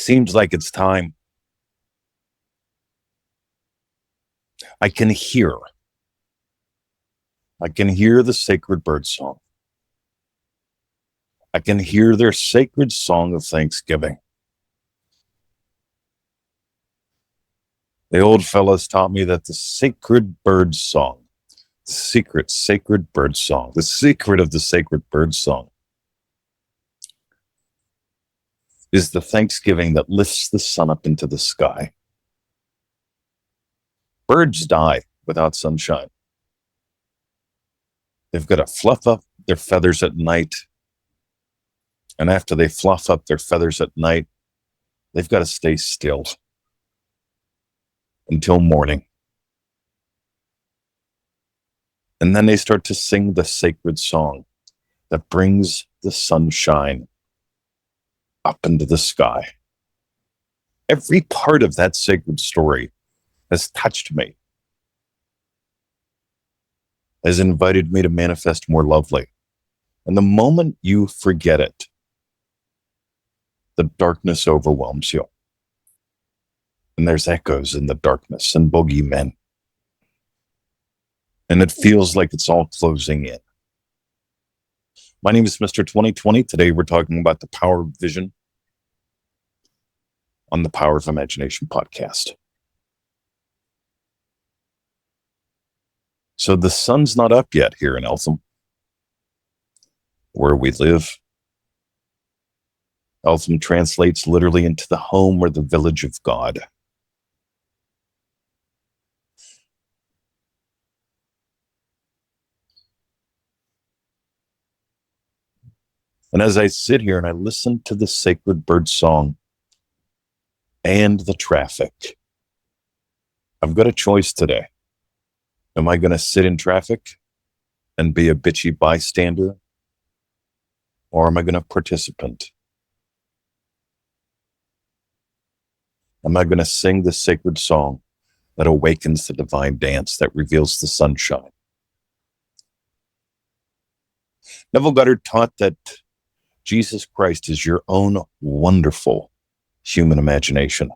seems like it's time. I can hear the sacred bird song. I can hear their sacred song of thanksgiving. The old fellows taught me that the sacred bird song, the sacred bird song, the secret of the sacred bird song is the thanksgiving that lifts the sun up into the sky. Birds die without sunshine. They've got to fluff up their feathers at night. And after they fluff up their feathers at night, they've got to stay still until morning. And then they start to sing the sacred song that brings the sunshine up into the sky. Every part of that sacred story has touched me, has invited me to manifest more lovely. And the moment you forget it, the darkness overwhelms you. And there's echoes in the darkness and boogeymen. And it feels like it's all closing in. My name is Mr. 2020. Today we're talking about the power of vision on the Power of Imagination podcast. So the sun's not up yet here in Eltham, where we live. Eltham translates literally into the home or the village of God. And as I sit here and I listen to the sacred bird song and the traffic, I've got a choice today. Am I going to sit in traffic and be a bitchy bystander? Or am I going to participate? Am I going to sing the sacred song that awakens the divine dance that reveals the sunshine? Neville Goddard taught that Jesus Christ is your own wonderful human imagination.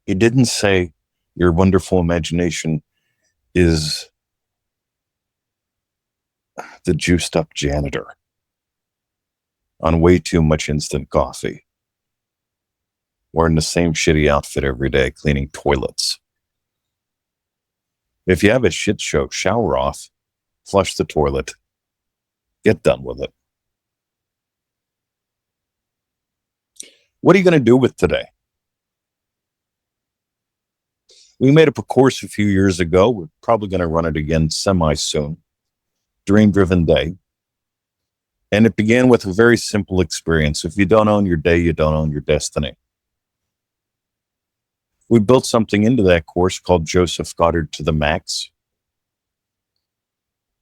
He didn't say your wonderful imagination is the juiced up janitor on way too much instant coffee, wearing the same shitty outfit every day, cleaning toilets. If you have a shit show, shower off, flush the toilet, get done with it. What are you going to do with today? We made up a course a few years ago. We're probably going to run it again semi-soon. Dream-driven day. And it began with a very simple experience. If you don't own your day, you don't own your destiny. We built something into that course called Joseph Goddard to the Max.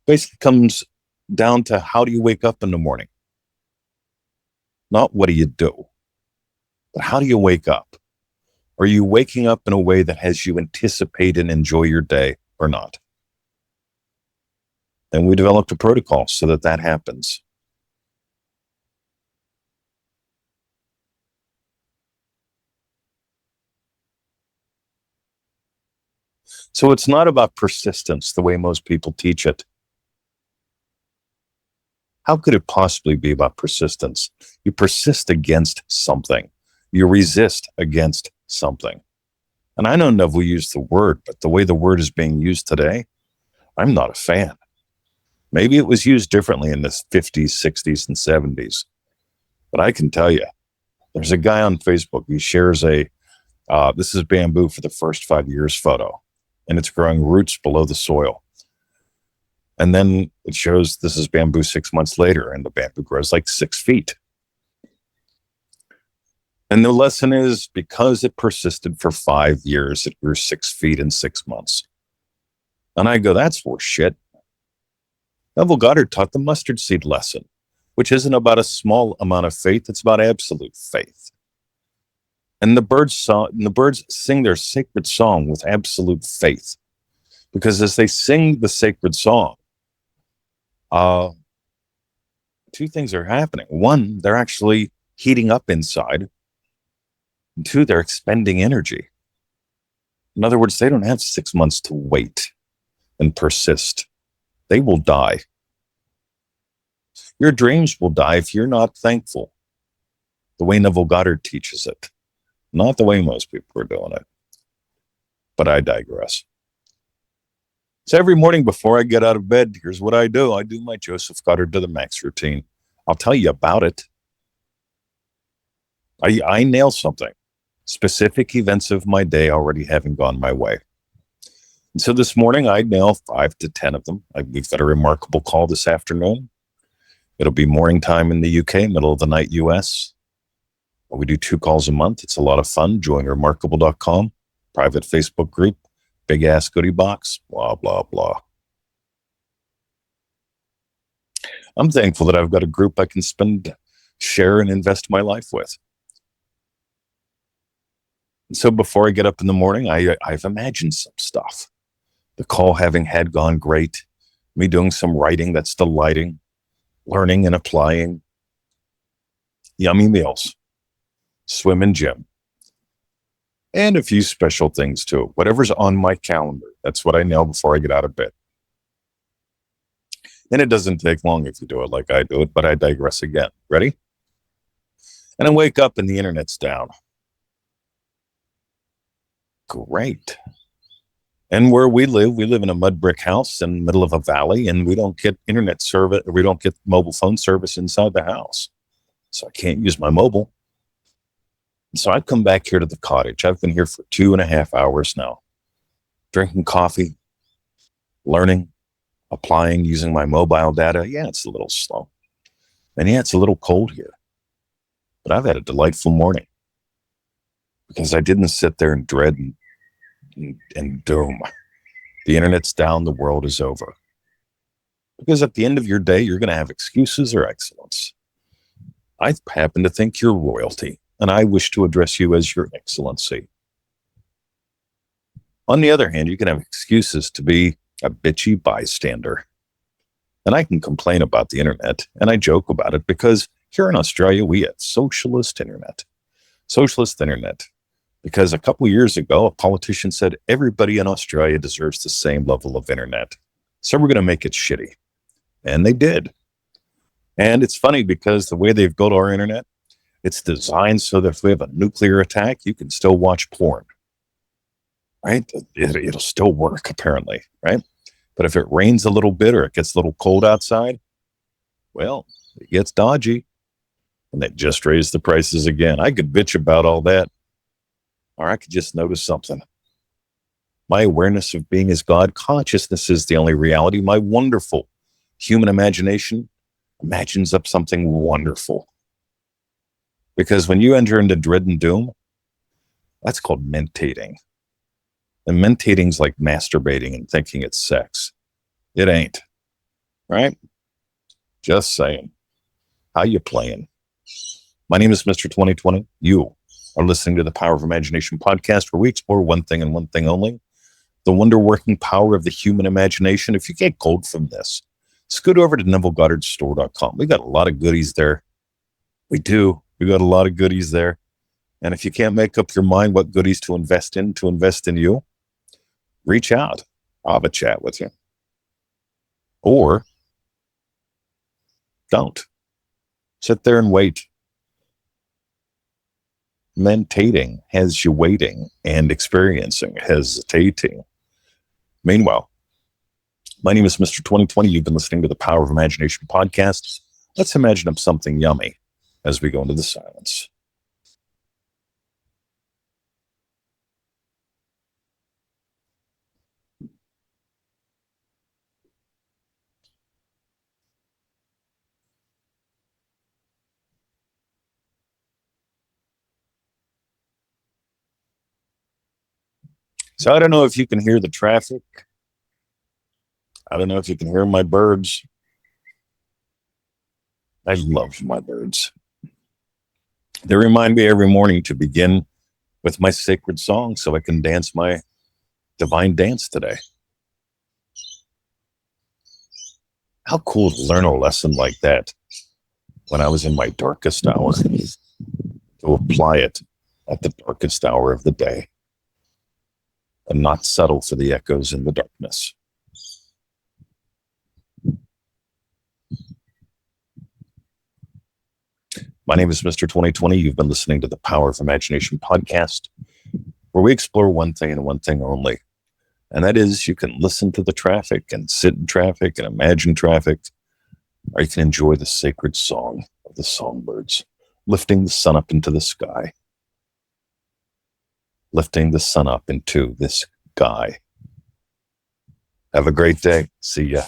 Basically comes down to how do you wake up in the morning? Not what do you do, but how do you wake up? Are you waking up in a way that has you anticipate and enjoy your day or not? And we developed a protocol so that that happens. So it's not about persistence the way most people teach it. How could it possibly be about persistence? You persist against something. You resist against something. And I know Neville used the word, but the way the word is being used today, I'm not a fan. Maybe it was used differently in the 50s, 60s, and 70s. But I can tell you, there's a guy on Facebook, he shares this is bamboo for the first 5 years photo, and it's growing roots below the soil. And then it shows this is bamboo 6 months later, and the bamboo grows like 6 feet. And the lesson is, because it persisted for 5 years, it grew 6 feet in 6 months. And I go, that's for shit. Neville Goddard taught the mustard seed lesson, which isn't about a small amount of faith, it's about absolute faith. And the birds sing their sacred song with absolute faith. Because as they sing the sacred song, two things are happening. One, they're actually heating up inside. And two, they're expending energy. In other words, they don't have 6 months to wait and persist. They will die. Your dreams will die if you're not thankful. The way Neville Goddard teaches it, not the way most people are doing it. But I digress. So every morning before I get out of bed, here's what I do. I do my Joseph Goddard to the max routine. I'll tell you about it. I nail something. Specific events of my day already having gone my way. And so this morning, I nail 5 to 10 of them. We've got a remarkable call this afternoon. It'll be morning time in the UK, middle of the night US. We do 2 calls a month. It's a lot of fun. Join remarkable.com, private Facebook group, big ass goodie box, blah, blah, blah. I'm thankful that I've got a group I can share and invest my life with. And so before I get up in the morning, I've imagined some stuff. The call having had gone great, me doing some writing that's delighting, learning and applying, yummy meals, swim and gym, and a few special things too. Whatever's on my calendar, that's what I nail before I get out of bed. And it doesn't take long if you do it like I do it, but I digress again. Ready? And I wake up and the internet's down. Great. And where we live in a mud brick house in the middle of a valley, and we don't get internet service, we don't get mobile phone service inside the house. So I can't use my mobile. So I come back here to the cottage. I've been here for 2.5 hours now, drinking coffee, learning, applying, using my mobile data. Yeah, it's a little slow. And yeah, it's a little cold here. But I've had a delightful morning because I didn't sit there and dread and doom. The internet's down, the world is over. Because at the end of your day, you're going to have excuses or excellence. I happen to think you're royalty, and I wish to address you as your excellency. On the other hand, you can have excuses to be a bitchy bystander. And I can complain about the internet, and I joke about it because here in Australia, we have socialist internet. Socialist internet. Because a couple years ago, a politician said everybody in Australia deserves the same level of internet. So we're going to make it shitty. And they did. And it's funny because the way they've built our internet, it's designed so that if we have a nuclear attack, you can still watch porn. Right? It'll still work, apparently. Right? But if it rains a little bit or it gets a little cold outside, well, it gets dodgy. And they just raised the prices again. I could bitch about all that. Or I could just notice something. My awareness of being as God, consciousness is the only reality. My wonderful human imagination imagines up something wonderful. Because when you enter into dread and doom, that's called mentating. And mentating's like masturbating and thinking it's sex. It ain't. Right? Just saying. How you playing? My name is Mr. 2020. You are listening to the Power of Imagination podcast, where we explore one thing and one thing only, the wonder-working power of the human imagination. If you get gold from this, scoot over to NevilleGoddardStore.com. We got a lot of goodies there. We do. We got a lot of goodies there. And if you can't make up your mind what goodies to invest in you, reach out. I'll have a chat with you. Or don't. Sit there and wait. Mentating has you waiting and experiencing, hesitating. Meanwhile, my name is Mr. 2020. You've been listening to the Power of Imagination podcast. Let's imagine up something yummy as we go into the silence. So I don't know if you can hear the traffic. I don't know if you can hear my birds. I love my birds. They remind me every morning to begin with my sacred song so I can dance my divine dance today. How cool to learn a lesson like that when I was in my darkest hour, to apply it at the darkest hour of the day and not settle for the echoes in the darkness. My name is Mr. 2020. You've been listening to the Power of Imagination podcast, where we explore one thing and one thing only. And that is, you can listen to the traffic and sit in traffic and imagine traffic, or you can enjoy the sacred song of the songbirds, lifting the sun up into the sky, lifting the sun up into this sky. Have a great day. See ya.